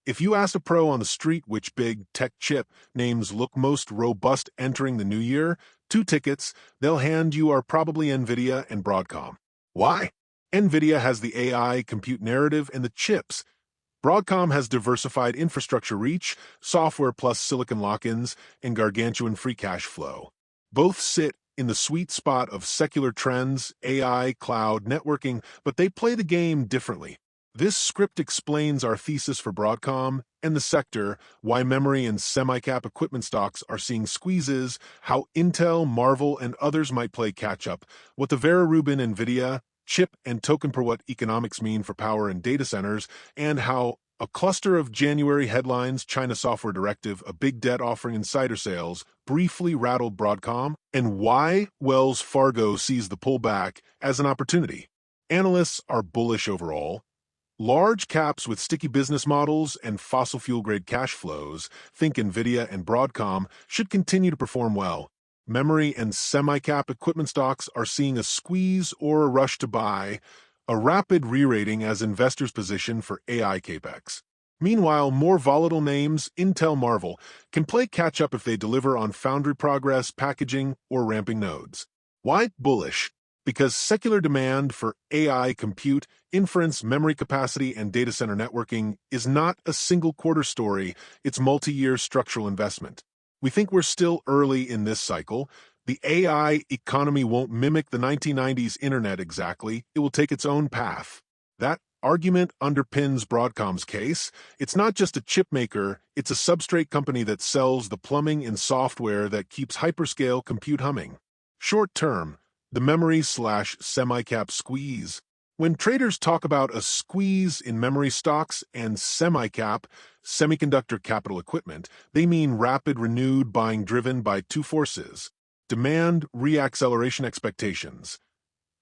If you ask a pro on the street which big tech chip names look most robust entering the new year, two tickets they'll hand you are probably NVIDIA and Broadcom. Why? NVIDIA has the AI compute narrative and the chips. Broadcom has diversified infrastructure reach, software plus silicon lock-ins, and gargantuan free cash flow. Both sit in the sweet spot of secular trends, AI, cloud, networking, but they play the game differently. This script explains our thesis for Broadcom and the sector, why memory and semi-cap equipment stocks are seeing squeezes, how Intel, Marvell, and others might play catch-up, what the Vera Rubin NVIDIA chip and token per watt economics mean for power and data centers, and how a cluster of January headlines, China software directive, a big debt offering insider sales, briefly rattled Broadcom, and why Wells Fargo sees the pullback as an opportunity. Analysts are bullish overall. Large caps with sticky business models and fossil fuel-grade cash flows, think NVIDIA and Broadcom, should continue to perform well. Memory and semi-cap equipment stocks are seeing a squeeze or a rush to buy, a rapid re-rating as investors position for AI capex. Meanwhile, more volatile names, Intel, Marvell, can play catch-up if they deliver on foundry progress, packaging, or ramping nodes. Why bullish? Because secular demand for AI compute, inference, memory capacity, and data center networking is not a single quarter story, it's multi-year structural investment. We think we're still early in this cycle. The AI economy won't mimic the 1990s internet exactly, it will take its own path. That argument underpins Broadcom's case. It's not just a chip maker, it's a substrate company that sells the plumbing and software that keeps hyperscale compute humming. Short term, the memory/semi-cap squeeze. When traders talk about a squeeze in memory stocks and semi-cap, semiconductor capital equipment, they mean rapid renewed buying driven by two forces: demand, re-acceleration expectations.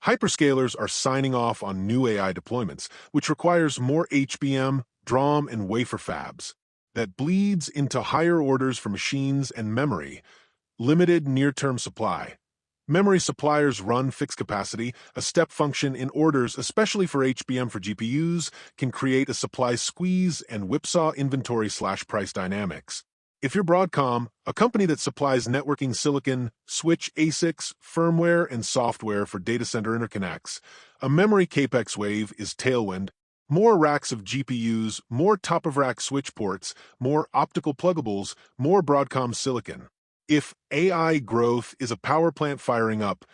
Hyperscalers are signing off on new AI deployments, which requires more HBM, DRAM, and wafer fabs. That bleeds into higher orders for machines and memory. Limited near-term supply. Memory suppliers run fixed capacity. A step function in orders, especially for HBM for GPUs, can create a supply squeeze and whipsaw inventory/price dynamics. If you're Broadcom, a company that supplies networking silicon, switch ASICs, firmware, and software for data center interconnects, a memory capex wave is tailwind. More racks of GPUs, more top-of-rack switch ports, more optical pluggables, more Broadcom silicon. If AI growth is a power plant firing up,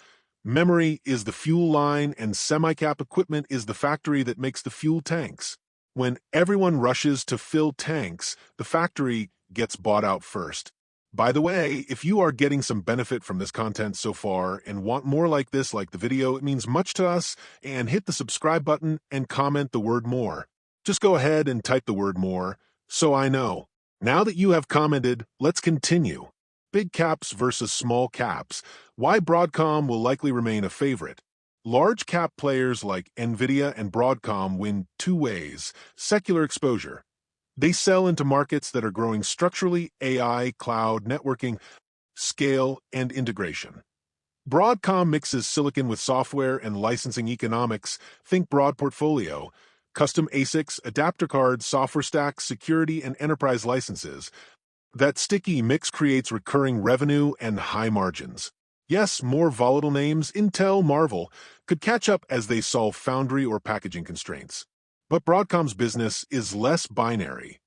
memory is the fuel line and semi-cap equipment is the factory that makes the fuel tanks. When everyone rushes to fill tanks, the factory gets bought out first. By the way, if you are getting some benefit from this content so far and want more like this, like the video, it means much to us, and hit the subscribe button and comment the word more. Just go ahead and type the word more, so I know. Now that you have commented, let's continue. Big caps versus small caps. Why Broadcom will likely remain a favorite. Large cap players like NVIDIA and Broadcom win two ways: secular exposure. They sell into markets that are growing structurally: AI, cloud, networking, scale, and integration. Broadcom mixes silicon with software and licensing economics. Think broad portfolio: custom ASICs, adapter cards, software stacks, security, and enterprise licenses. That sticky mix creates recurring revenue and high margins. Yes, more volatile names, Intel, Marvell, could catch up as they solve foundry or packaging constraints. But Broadcom's business is less binary.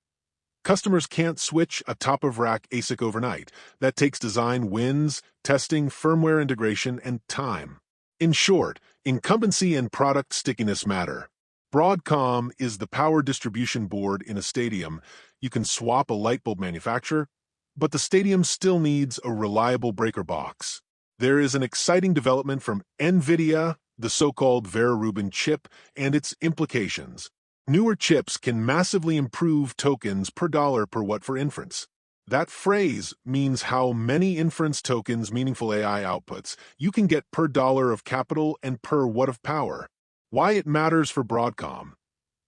Customers can't switch a top-of-rack ASIC overnight. That takes design wins, testing, firmware integration, and time. In short, incumbency and product stickiness matter. Broadcom is the power distribution board in a stadium. You can swap a light bulb manufacturer, but the stadium still needs a reliable breaker box. There is an exciting development from NVIDIA, the so-called Vera Rubin chip, and its implications. Newer chips can massively improve tokens per dollar per watt for inference. That phrase means how many inference tokens, meaningful AI outputs, you can get per dollar of capital and per watt of power. Why it matters for Broadcom.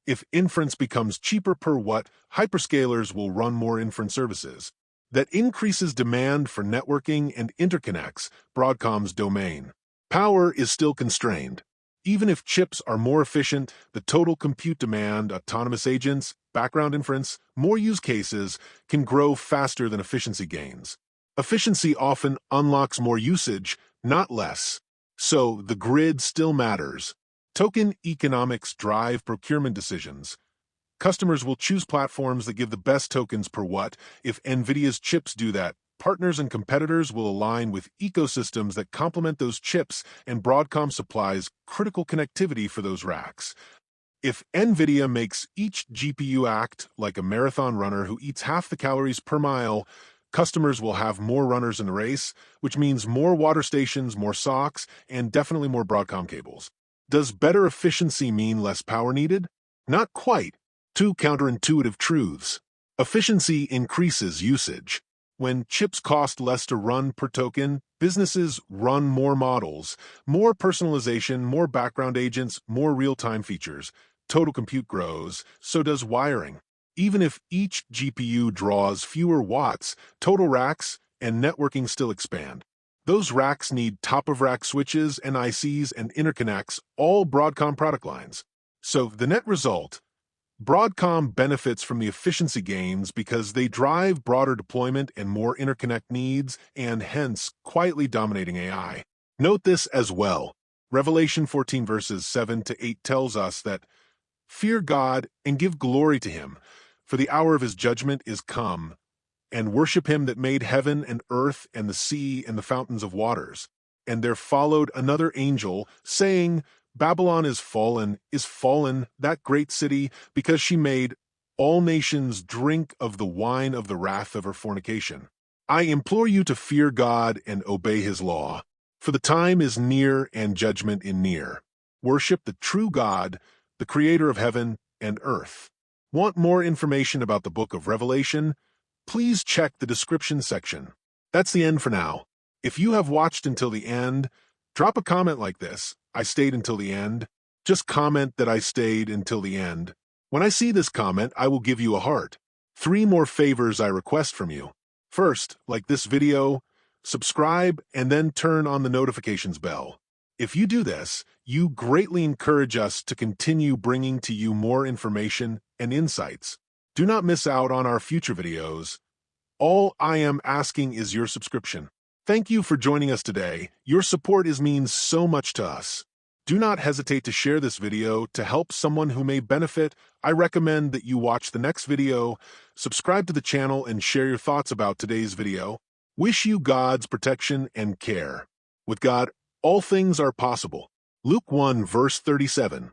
If inference becomes cheaper per watt, hyperscalers will run more inference services. That increases demand for networking and interconnects, Broadcom's domain. Power is still constrained. Even if chips are more efficient, the total compute demand, autonomous agents, background inference, more use cases can grow faster than efficiency gains. Efficiency often unlocks more usage, not less. So the grid still matters. Token economics drive procurement decisions. Customers will choose platforms that give the best tokens per watt. If NVIDIA's chips do that, partners and competitors will align with ecosystems that complement those chips, and Broadcom supplies critical connectivity for those racks. If NVIDIA makes each GPU act like a marathon runner who eats half the calories per mile, customers will have more runners in the race, which means more water stations, more socks, and definitely more Broadcom cables. Does better efficiency mean less power needed? Not quite. Two counterintuitive truths. Efficiency increases usage. When chips cost less to run per token, businesses run more models, more personalization, more background agents, more real-time features. Total compute grows, so does wiring. Even if each GPU draws fewer watts, total racks and networking still expand. Those racks need top-of-rack switches and ICs and interconnects, all Broadcom product lines. So the net result: Broadcom benefits from the efficiency gains because they drive broader deployment and more interconnect needs, and hence quietly dominating AI. Note this as well. Revelation 14 verses 7 to 8 tells us that, "Fear God and give glory to him, for the hour of his judgment is come, and worship him that made heaven and earth and the sea and the fountains of waters." And there followed another angel, saying, "Babylon is fallen, that great city, because she made all nations drink of the wine of the wrath of her fornication. I implore you to fear God and obey his law, for the time is near and judgment is near. Worship the true God, the creator of heaven and earth." Want more information about the book of Revelation? Please check the description section. That's the end for now. If you have watched until the end, drop a comment like this: "I stayed until the end." Just comment that I stayed until the end. When I see this comment, I will give you a heart. 3 more favors I request from you. First, like this video, subscribe, and then turn on the notifications bell. If you do this, you greatly encourage us to continue bringing to you more information and insights. Do not miss out on our future videos. All I am asking is your subscription. Thank you for joining us today. Your support means so much to us. Do not hesitate to share this video to help someone who may benefit. I recommend that you watch the next video, subscribe to the channel, and share your thoughts about today's video. Wish you God's protection and care. With God, all things are possible. Luke 1 verse 37.